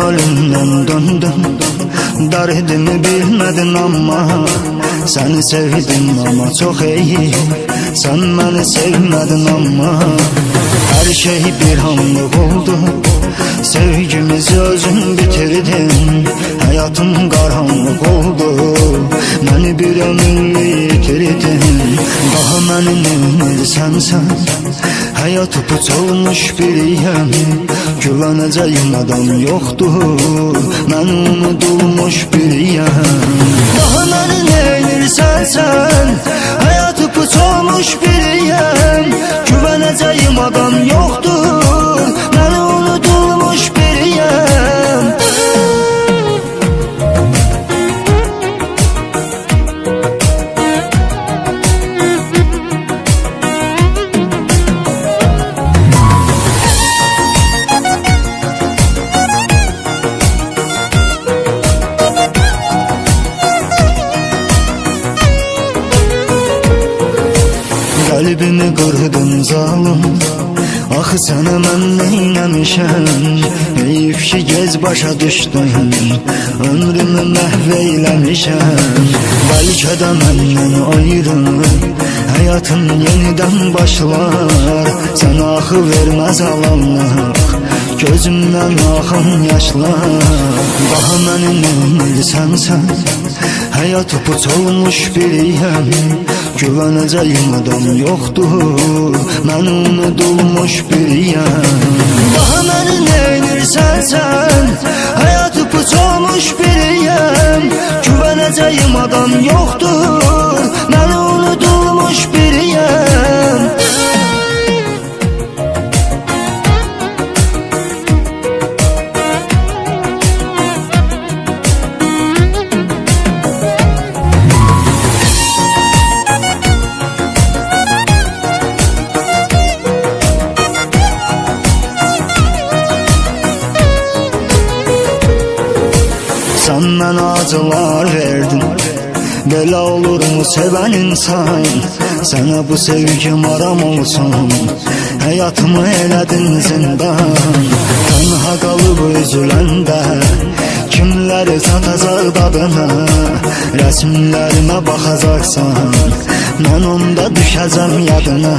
ölümden döndüm. Derdimi bilmedin ama seni sevdim ama çok iyi. Sen beni sevmedin ama her şey bir anlık oldu. Sevgimizi özün bitirdin. Hayatım karanlık oldu. Beni bir ömür yitirdin. Daha benim neymirsen hayat puç olmuş biriyim. Güveneceğim adam yoktur. Ben unutulmuş biriyim. Daha beni neymirsen hayat puç olmuş biriyim. Güveneceğim adam yoktur. Ben unutulmuş biriyim. Kalbimi kırdın zalim. Ah sana mən neyləmişəm. Heyif ki gez başa düşdün. Ömrümü məhv eyləmişəm. Bəlkə də məndən ayrı hayatın yenidən başlar. Sən axı verməz alanlıq, gözümdən axın yaşlar. Daha məni neymirsən hayat puç olmuş biriyim. Güveneceğim adam yoktur. Ben unutulmuş biriyim. Daha beni neymirsen hayatı puç olmuş biriyim. Güveneceğim adam yoktur. Ben unutulmuş biriyim. Sen bana acılar verdin. Belə olur mu seven insan? Sana bu sevgim aram olsun. Hayatımı elədin zindan. Tenha qalıb üzüləndə kimləri satacaq dadına? Rəsmlərimə baxacaqsan mən onda düşəcəm yadına.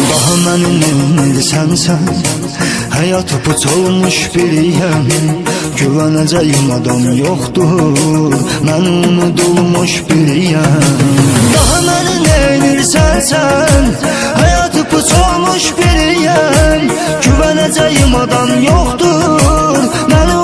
Daha məni neymirsən hayat puç olmuş biriyim. Güveneceğim adam yoktur. Ben unutulmuş biriyim. Daha beni neymirsen hayatı puç olmuş biriyim. Güveneceğim adam yoktur. Ben